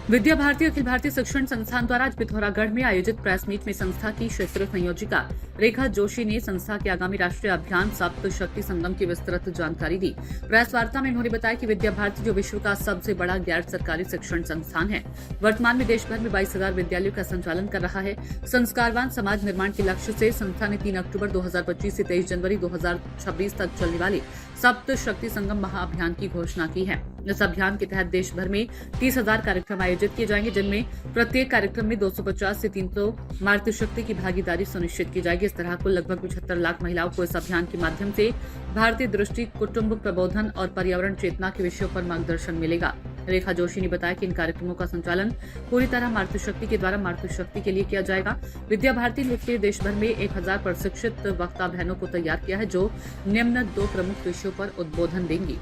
विद्या भारती अखिल भारतीय शिक्षण संस्थान द्वारा आज पिथौरागढ़ में आयोजित प्रेस मीट में संस्था की क्षेत्रीय संयोजिका रेखा जोशी ने संस्था के आगामी राष्ट्रीय अभियान सप्त शक्ति संगम की विस्तृत जानकारी दी। प्रेस वार्ता में उन्होंने बताया कि विद्या भारती जो विश्व का सबसे बड़ा गैर सरकारी शिक्षण संस्थान है, वर्तमान में देश भर में 22,000 विद्यालयों का संचालन कर रहा है। संस्कारवान समाज निर्माण के लक्ष्य से संस्था ने 3 अक्टूबर 2025 से 23 जनवरी 2026 तक चलने वाले सप्त शक्ति संगम महाअभियान की घोषणा की है। इस अभियान के तहत देश भर में 30,000 कार्यक्रम आयोजित किए जाएंगे, जिनमें प्रत्येक कार्यक्रम में 250 से 300 मातृशक्ति की भागीदारी सुनिश्चित की जाएगी। इस तरह कुल लगभग 75 लाख महिलाओं को इस अभियान के माध्यम से भारतीय दृष्टि, कुटुंब प्रबोधन और पर्यावरण चेतना के विषयों पर मार्गदर्शन मिलेगा। रेखा जोशी ने बताया कि इन कार्यक्रमों का संचालन पूरी तरह मातृशक्ति के द्वारा मातृशक्ति के लिए किया जाएगा। विद्या भारती ने इसके देश भर में 1000 प्रशिक्षित वक्ता बहनों को तैयार किया है, जो निम्न 2 प्रमुख विषयों पर उद्बोधन देंगी।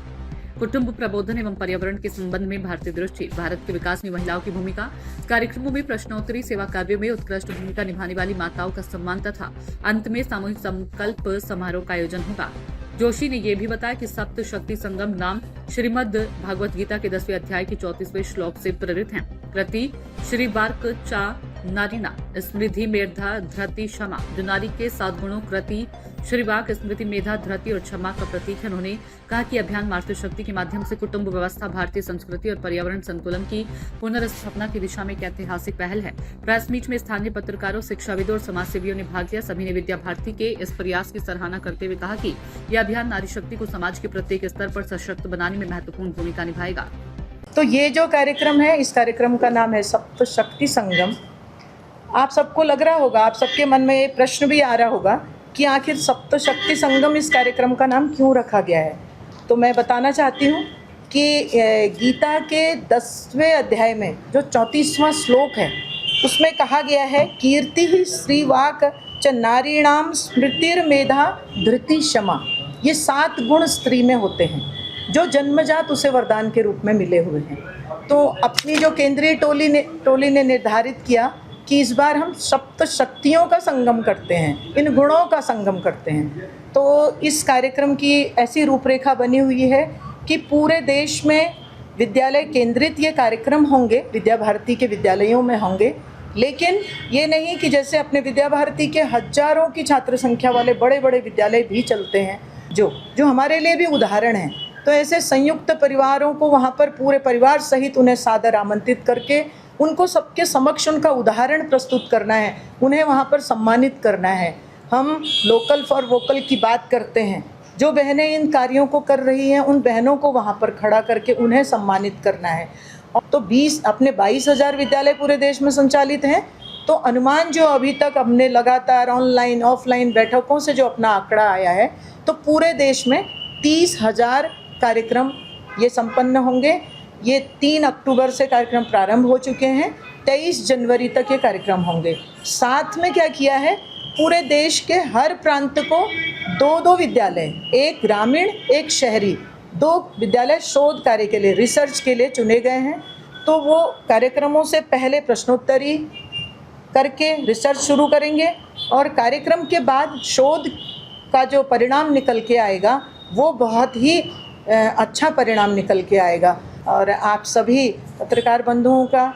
कुटुंब प्रबोधन एवं पर्यावरण के संबंध में भारतीय दृष्टि, भारत के विकास में महिलाओं की भूमिका, कार्यक्रमों में प्रश्नोत्तरी, सेवा कार्यों में उत्कृष्ट भूमिका निभाने वाली माताओं का सम्मान तथा अंत में सामूहिक संकल्प समारोह का आयोजन होगा। जोशी ने यह भी बताया कि सप्त शक्ति संगम नाम श्रीमद् भागवत गीता के 10वें अध्याय के 34वें श्लोक से प्रेरित है। कृति श्री वार्क चा नारीना स्मृति मेधा धृति क्षमा, जो नारी के 7 गुणों कृति श्रीवाक स्मृति मेधा धृति और क्षमा का प्रतीक है। उन्होंने कहा कि अभियान मातृशक्ति के माध्यम से कुटुंब व्यवस्था, भारतीय संस्कृति और पर्यावरण संतुलन की पुनर्स्थापना की दिशा में एक ऐतिहासिक पहल है। प्रेस मीट में स्थानीय पत्रकारों, शिक्षाविदों और समाजसेवियों ने भाग लिया। सभी ने विद्या भारती के इस प्रयास की सराहना करते हुए कहा कि यह अभियान नारी शक्ति को समाज के प्रत्येक स्तर पर सशक्त बनाने में महत्वपूर्ण भूमिका निभाएगा। तो ये जो कार्यक्रम है, इस कार्यक्रम का नाम है सप्त शक्ति संगम। आप सबको लग रहा होगा, आप सबके मन में ये प्रश्न भी आ रहा होगा कि आखिर सप्त शक्ति संगम इस कार्यक्रम का नाम क्यों रखा गया है। तो मैं बताना चाहती हूँ कि गीता के 10वें अध्याय में जो 34वां श्लोक है, उसमें कहा गया है, कीर्ति ही श्रीवाक च नारीणाम स्मृतिर्मेधा धृति क्षमा। ये 7 गुण स्त्री में होते हैं, जो जन्मजात उसे वरदान के रूप में मिले हुए हैं। तो अपनी जो केंद्रीय टोली ने निर्धारित किया कि इस बार हम सप्त शक्तियों का संगम करते हैं, इन गुणों का संगम करते हैं। तो इस कार्यक्रम की ऐसी रूपरेखा बनी हुई है कि पूरे देश में विद्यालय केंद्रित ये कार्यक्रम होंगे, विद्या भारती के विद्यालयों में होंगे। लेकिन ये नहीं कि जैसे अपने विद्या भारती के हजारों की छात्र संख्या वाले बड़े बड़े विद्यालय भी चलते हैं, जो हमारे लिए भी उदाहरण हैं। तो ऐसे संयुक्त परिवारों को वहाँ पर पूरे परिवार सहित उन्हें सादर आमंत्रित करके उनको सबके समक्ष उनका उदाहरण प्रस्तुत करना है, उन्हें वहाँ पर सम्मानित करना है। हम लोकल फॉर वोकल की बात करते हैं। जो बहनें इन कार्यों को कर रही हैं, उन बहनों को वहाँ पर खड़ा करके उन्हें सम्मानित करना है। और तो 22,000 विद्यालय पूरे देश में संचालित हैं। तो अनुमान जो अभी तक हमने लगातार ऑनलाइन ऑफलाइन बैठकों से जो अपना आंकड़ा आया है, तो पूरे देश में 30,000 कार्यक्रम ये संपन्न होंगे। ये 3 अक्टूबर से कार्यक्रम प्रारंभ हो चुके हैं, 23 जनवरी तक ये कार्यक्रम होंगे। साथ में क्या किया है, पूरे देश के हर प्रांत को 2-2 विद्यालय, एक ग्रामीण एक शहरी, 2 विद्यालय शोध कार्य के लिए, रिसर्च के लिए चुने गए हैं। तो वो कार्यक्रमों से पहले प्रश्नोत्तरी करके रिसर्च शुरू करेंगे और कार्यक्रम के बाद शोध का जो परिणाम निकल के आएगा वो बहुत ही अच्छा परिणाम निकल के आएगा। और आप सभी पत्रकार बंधुओं का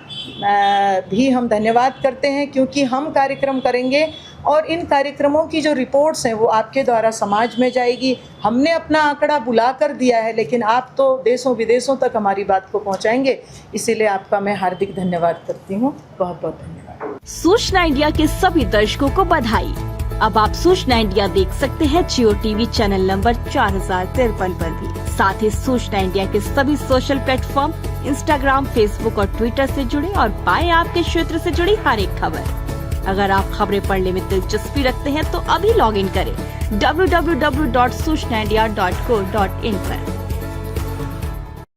भी हम धन्यवाद करते हैं, क्योंकि हम कार्यक्रम करेंगे और इन कार्यक्रमों की जो रिपोर्ट्स हैं वो आपके द्वारा समाज में जाएगी। हमने अपना आंकड़ा बुला कर दिया है, लेकिन आप तो देशों विदेशों तक हमारी बात को पहुंचाएंगे। इसीलिए आपका मैं हार्दिक धन्यवाद करती हूं। बहुत बहुत धन्यवाद। सूचना इंडिया के सभी दर्शकों को बधाई। अब आप सूचना इंडिया देख सकते हैं जियो टीवी चैनल नंबर 4053 पर भी। साथ ही सूचना इंडिया के सभी सोशल प्लेटफॉर्म इंस्टाग्राम, फेसबुक और ट्विटर से जुड़े और पाएं आपके क्षेत्र से जुड़ी हर एक खबर। अगर आप खबरें पढ़ने में दिलचस्पी रखते हैं तो अभी लॉग इन करें www.सूचनाindia.co.in पर।